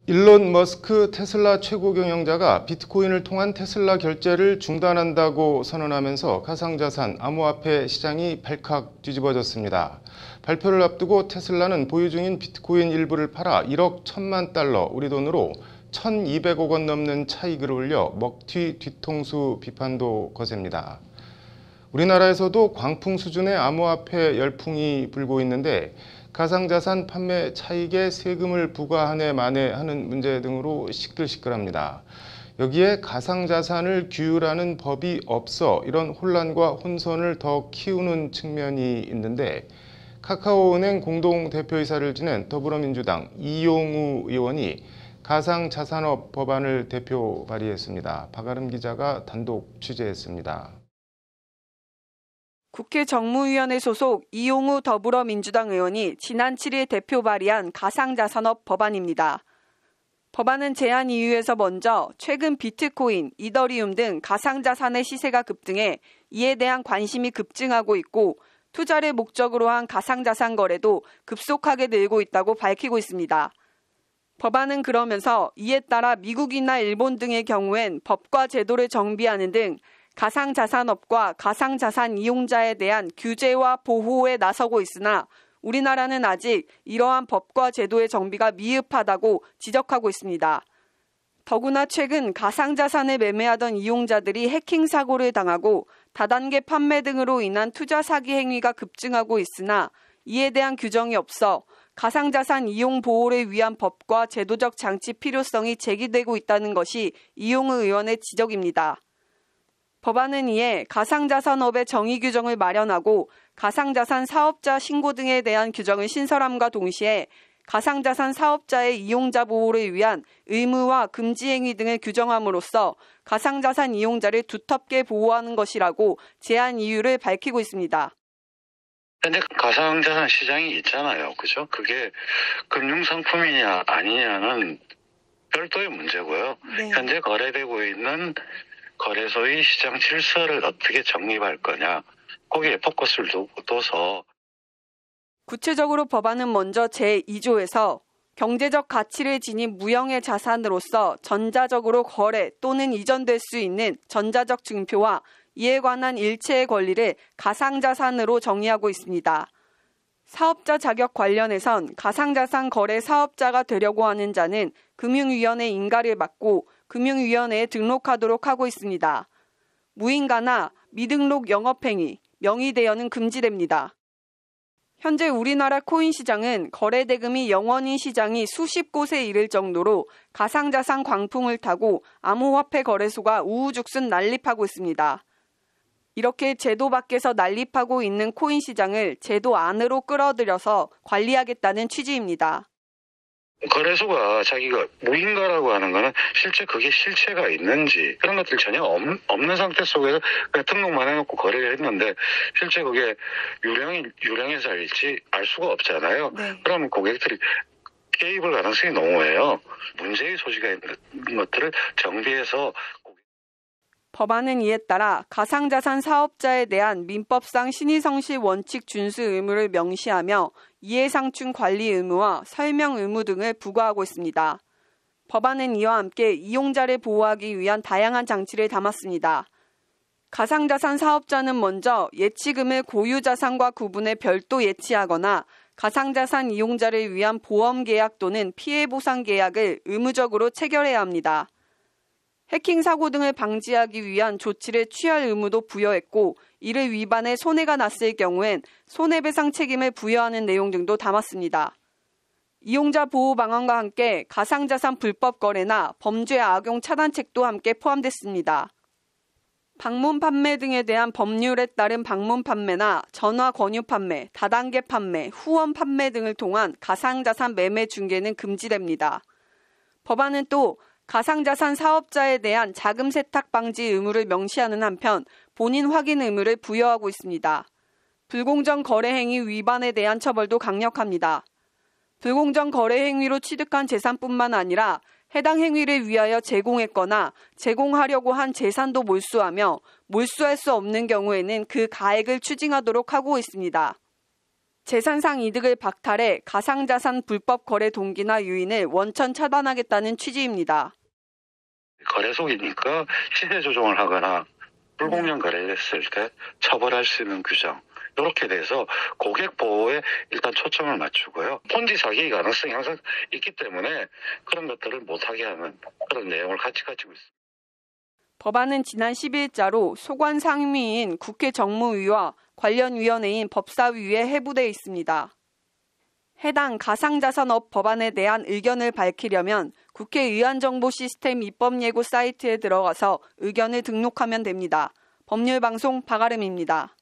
일론 머스크 테슬라 최고 경영자가 비트코인을 통한 테슬라 결제를 중단한다고 선언하면서 가상자산, 암호화폐 시장이 발칵 뒤집어졌습니다. 발표를 앞두고 테슬라는 보유 중인 비트코인 일부를 팔아 1억 1천만 달러, 우리 돈으로 1,200억 원 넘는 차익을 올려 먹튀 뒤통수 비판도 거셉니다. 우리나라에서도 광풍 수준의 암호화폐 열풍이 불고 있는데 가상자산 판매 차익에 세금을 부과하네 마네 하는 문제 등으로 시끌시끌합니다. 여기에 가상자산을 규율하는 법이 없어 이런 혼란과 혼선을 더 키우는 측면이 있는데 카카오은행 공동대표이사를 지낸 더불어민주당 이용우 의원이 가상자산업 법안을 대표 발의했습니다. 박아름 기자가 단독 취재했습니다. 국회 정무위원회 소속 이용우 더불어민주당 의원이 지난 7일 대표 발의한 가상자산업 법안입니다. 법안은 제안 이유에서 먼저 최근 비트코인, 이더리움 등 가상자산의 시세가 급등해 이에 대한 관심이 급증하고 있고 투자를 목적으로 한 가상자산 거래도 급속하게 늘고 있다고 밝히고 있습니다. 법안은 그러면서 이에 따라 미국이나 일본 등의 경우엔 법과 제도를 정비하는 등 가상자산업과 가상자산 이용자에 대한 규제와 보호에 나서고 있으나 우리나라는 아직 이러한 법과 제도의 정비가 미흡하다고 지적하고 있습니다. 더구나 최근 가상자산을 매매하던 이용자들이 해킹 사고를 당하고 다단계 판매 등으로 인한 투자 사기 행위가 급증하고 있으나 이에 대한 규정이 없어 가상자산 이용 보호를 위한 법과 제도적 장치 필요성이 제기되고 있다는 것이 이용우 의원의 지적입니다. 법안은 이에 가상자산업의 정의 규정을 마련하고 가상자산 사업자 신고 등에 대한 규정을 신설함과 동시에 가상자산 사업자의 이용자 보호를 위한 의무와 금지 행위 등을 규정함으로써 가상자산 이용자를 두텁게 보호하는 것이라고 제안 이유를 밝히고 있습니다. 근데 가상자산 시장이 있잖아요. 그죠? 그게 금융상품이냐 아니냐는 별도의 문제고요. 네. 현재 거래되고 있는 거래소의 시장 질서를 어떻게 정립할 거냐, 거기에 포커스를 둬서. 구체적으로 법안은 먼저 제2조에서 경제적 가치를 지닌 무형의 자산으로서 전자적으로 거래 또는 이전될 수 있는 전자적 증표와 이에 관한 일체의 권리를 가상자산으로 정의하고 있습니다. 사업자 자격 관련해선 가상자산 거래 사업자가 되려고 하는 자는 금융위원회 인가를 받고 금융위원회에 등록하도록 하고 있습니다. 무인가나 미등록 영업행위, 명의대여는 금지됩니다. 현재 우리나라 코인 시장은 거래 대금이 영원인 시장이 수십 곳에 이를 정도로 가상자산 광풍을 타고 암호화폐 거래소가 우후죽순 난립하고 있습니다. 이렇게 제도 밖에서 난립하고 있는 코인 시장을 제도 안으로 끌어들여서 관리하겠다는 취지입니다. 거래소가 자기가 무인가라고 하는 거는 실제 그게 실체가 있는지 그런 것들 전혀 없는 상태 속에서 그냥 등록만 해놓고 거래를 했는데 실제 그게 유령의 자리일지 알 수가 없잖아요. 네. 그러면 고객들이 개입할 가능성이 너무해요. 문제의 소지가 있는 것들을 정비해서. 법안은 이에 따라 가상자산 사업자에 대한 민법상 신의성실 원칙 준수 의무를 명시하며 이해상충 관리 의무와 설명 의무 등을 부과하고 있습니다. 법안은 이와 함께 이용자를 보호하기 위한 다양한 장치를 담았습니다. 가상자산 사업자는 먼저 예치금을 고유자산과 구분해 별도 예치하거나 가상자산 이용자를 위한 보험 계약 또는 피해 보상 계약을 의무적으로 체결해야 합니다. 해킹 사고 등을 방지하기 위한 조치를 취할 의무도 부여했고 이를 위반해 손해가 났을 경우엔 손해배상 책임을 부여하는 내용 등도 담았습니다. 이용자 보호 방안과 함께 가상자산 불법 거래나 범죄 악용 차단책도 함께 포함됐습니다. 방문 판매 등에 대한 법률에 따른 방문 판매나 전화 권유 판매, 다단계 판매, 후원 판매 등을 통한 가상자산 매매 중개는 금지됩니다. 법안은 또 가상자산 사업자에 대한 자금 세탁 방지 의무를 명시하는 한편 본인 확인 의무를 부여하고 있습니다. 불공정 거래 행위 위반에 대한 처벌도 강력합니다. 불공정 거래 행위로 취득한 재산뿐만 아니라 해당 행위를 위하여 제공했거나 제공하려고 한 재산도 몰수하며 몰수할 수 없는 경우에는 그 가액을 추징하도록 하고 있습니다. 재산상 이득을 박탈해 가상자산 불법 거래 동기나 유인을 원천 차단하겠다는 취지입니다. 거래소이니까 시세 조종을 하거나 불공정 거래를 했을 때 처벌할 수 있는 규정, 이렇게 돼서 고객 보호에 일단 초점을 맞추고요. 폰지 사기 가능성이 항상 있기 때문에 그런 것들을 못하게 하는 그런 내용을 같이 가지고 있습니다. 법안은 지난 10일자로 소관 상임위인 국회 정무위와 관련 위원회인 법사위에 회부돼 있습니다. 해당 가상자산업 법안에 대한 의견을 밝히려면 국회 의안정보시스템 입법예고 사이트에 들어가서 의견을 등록하면 됩니다. 법률방송 박아름입니다.